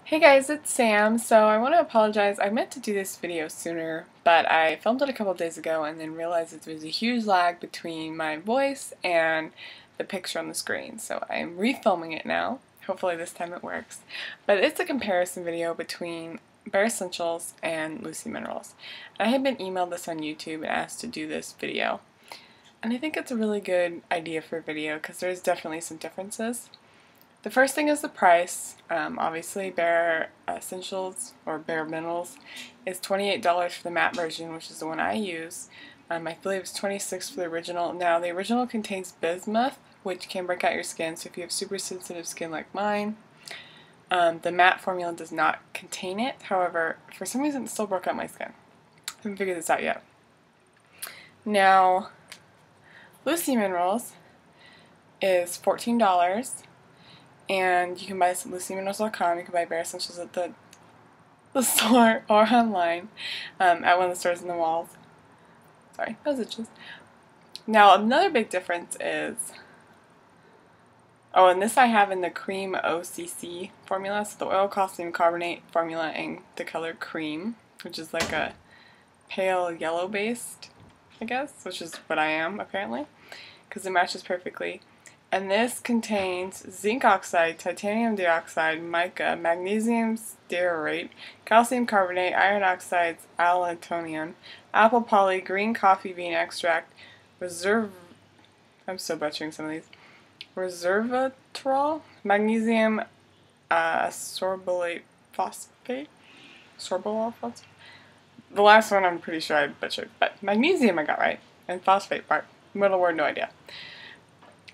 Hey guys, it's Sam. So I want to apologize. I meant to do this video sooner, but I filmed it a couple days ago and then realized that there was a huge lag between my voice and the picture on the screen. So I'm refilming it now. Hopefully this time it works. But it's a comparison video between Bare Escentuals and Lucy Minerals. I had been emailed this on YouTube and asked to do this video. And I think it's a really good idea for a video because there's definitely some differences. The first thing is the price. Obviously, Bare Escentuals or Bare Minerals is $28 for the matte version, which is the one I use. I believe it's $26 for the original. Now, the original contains bismuth, which can break out your skin, so if you have super sensitive skin like mine, the matte formula does not contain it. However, for some reason, it still broke out my skin. I haven't figured this out yet. Now, Lucy Minerals is $14. And you can buy this at LucyMinerals.com. You can buy Bare Escentuals at the store or online at one of the stores in the malls. Sorry, those itches. Now, another big difference is, and this I have in the Cream OCC formula, so the oil calcium carbonate formula in the color Cream, which is like a pale yellow based, I guess, which is what I am apparently, because it matches perfectly. And this contains zinc oxide, titanium dioxide, mica, magnesium stearate, calcium carbonate, iron oxides, allantoin, apple poly, green coffee bean extract, I'm so butchering some of these, resveratrol, magnesium sorbolate phosphate, sorbolol phosphate. The last one I'm pretty sure I butchered, but magnesium I got right, and phosphate part, middle word, no idea.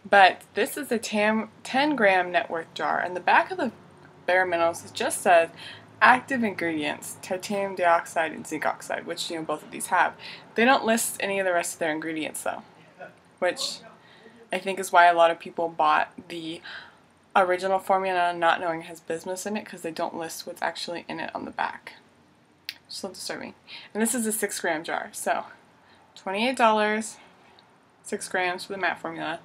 But this is a 10-gram net worth jar, and the back of the Bare Minerals just says active ingredients, titanium dioxide and zinc oxide, which both of these have. They don't list any of the rest of their ingredients though, which I think is why a lot of people bought the original formula not knowing it has bismuth in it, because they don't list what's actually in it on the back. Still disturbing. And this is a 6-gram jar, so $28, 6 grams for the matte formula,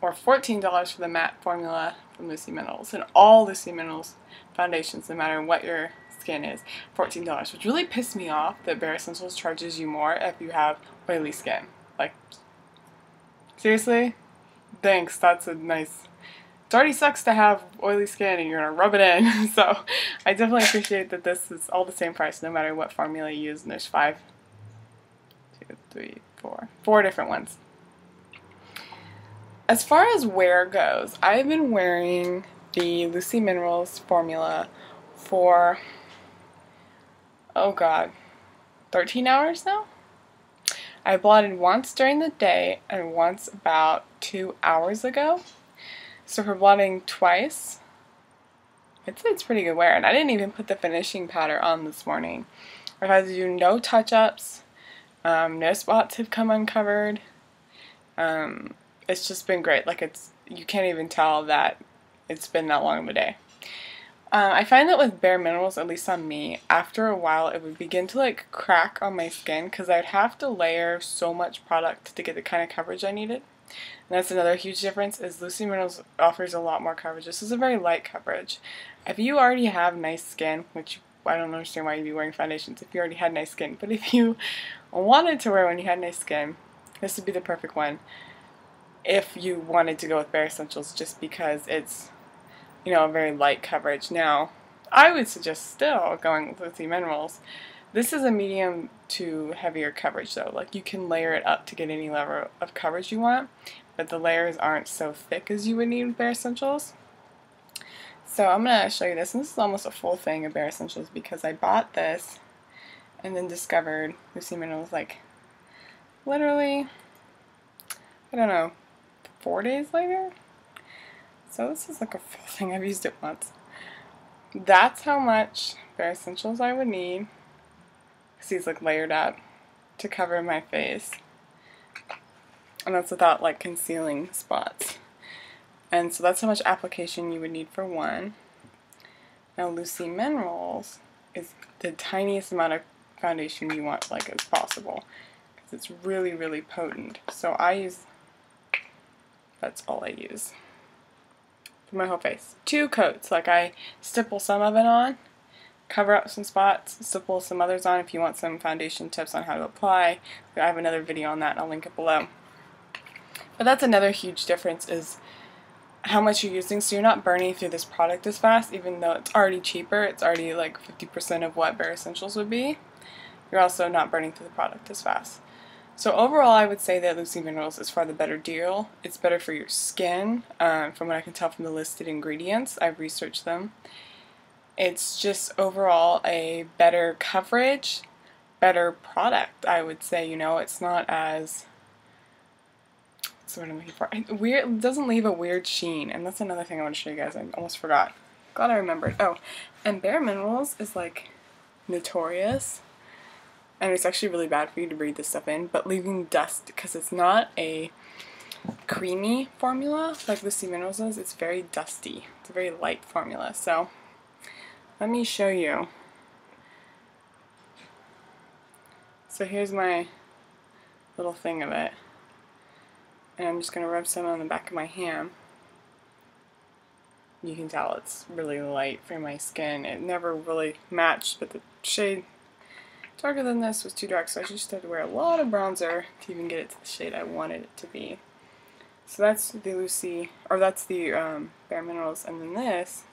or $14 for the matte formula from Lucy Minerals. And all Lucy Minerals foundations, no matter what your skin is, $14, which really pissed me off that Bare Escentuals charges you more if you have oily skin. Like, seriously? Thanks, that's a nice... It already sucks to have oily skin and you're gonna rub it in, so I definitely appreciate that this is all the same price no matter what formula you use, and there's 4 different ones. As far as wear goes, I've been wearing the Lucy Minerals formula for, 13 hours now? I blotted once during the day and once about 2 hours ago. So for blotting twice, I'd say it's pretty good wear. And I didn't even put the finishing powder on this morning. I've had to do no touch-ups, no spots have come uncovered. It's just been great. Like, you can't even tell that it's been that long of a day. I find that with Bare Minerals, at least on me, after a while it would begin to like crack on my skin because I'd have to layer so much product to get the kind of coverage I needed. And that's another huge difference, is Lucy Minerals offers a lot more coverage. This is a very light coverage. If you already have nice skin, which I don't understand why you'd be wearing foundations if you already had nice skin, but if you wanted to wear when you had nice skin, this would be the perfect one. If you wanted to go with Bare Escentuals, just because it's, a very light coverage. Now, I would suggest still going with Lucy Minerals. This is a medium to heavier coverage though. Like, you can layer it up to get any level of coverage you want, but the layers aren't so thick as you would need with Bare Escentuals. So I'm going to show you this, and this is almost a full thing of Bare Escentuals because I bought this and then discovered Lucy Minerals like literally, I don't know, 4 days later? So this is like a full thing. I've used it once. That's how much Bare Escentuals I would need, because these like layered up to cover my face. And that's without like concealing spots. And so that's how much application you would need for one. Now Lucy Minerals is the tiniest amount of foundation you want like as possible, because it's really, really potent. So that's all I use for my whole face. 2 coats, like I stipple some of it on cover up some spots, stipple some others on if you want some foundation tips on how to apply. I have another video on that and I'll link it below. But that's another huge difference, is how much you're using, so you're not burning through this product as fast. Even though it's already cheaper, it's already like 50% of what Bare Escentuals would be, you're also not burning through the product as fast. So overall, I would say that Lucy Minerals is far the better deal. It's better for your skin, from what I can tell from the listed ingredients. I've researched them. It's just overall a better coverage, better product, I would say. You know, it's not as, what's the word I'm looking for? Weird, it doesn't leave a weird sheen, and that's another thing I want to show you guys. I almost forgot. Glad I remembered. Oh, and Bare Minerals is like notorious, and it's actually really bad for you to breathe this stuff in, but leaving dust, because it's not a creamy formula like Lucy Minerals is. It's very dusty. It's a very light formula. So let me show you. So here's my little thing of it, and I'm just going to rub some on the back of my hand. You can tell it's really light for my skin. It never really matched, but the shade darker than this was too dark, so I just had to wear a lot of bronzer to even get it to the shade I wanted it to be. So that's the Lucy, or that's the Bare Minerals, and then this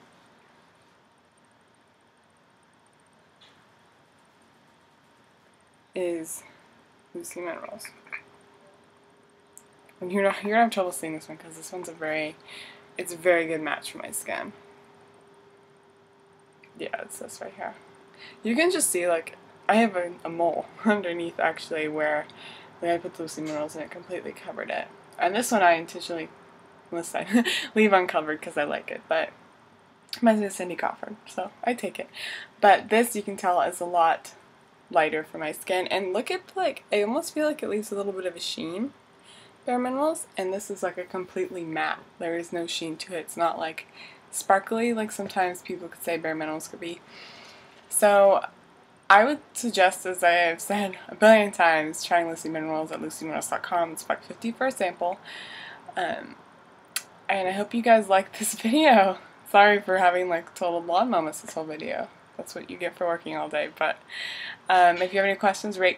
is Lucy Minerals. And you're gonna have trouble seeing this one because this one's it's a very good match for my skin. Yeah, it's this right here. You can just see, like, I have a mole underneath actually where I put the Lucy Minerals and it completely covered it. And this one I intentionally, leave uncovered because I like it, but it reminds me of Cindy Crawford, so I take it. But this, you can tell, is a lot lighter for my skin, and look at, like, I almost feel like it leaves a little bit of a sheen, Bare Minerals, and this is like a completely matte. There is no sheen to it. It's not like sparkly like sometimes people could say Bare Minerals could be. So I would suggest, as I have said a billion times, trying Lucy Minerals at lucyminerals.com. It's $150 for a sample. And I hope you guys liked this video. Sorry for having like total blonde moments this whole video. That's what you get for working all day. But if you have any questions, rate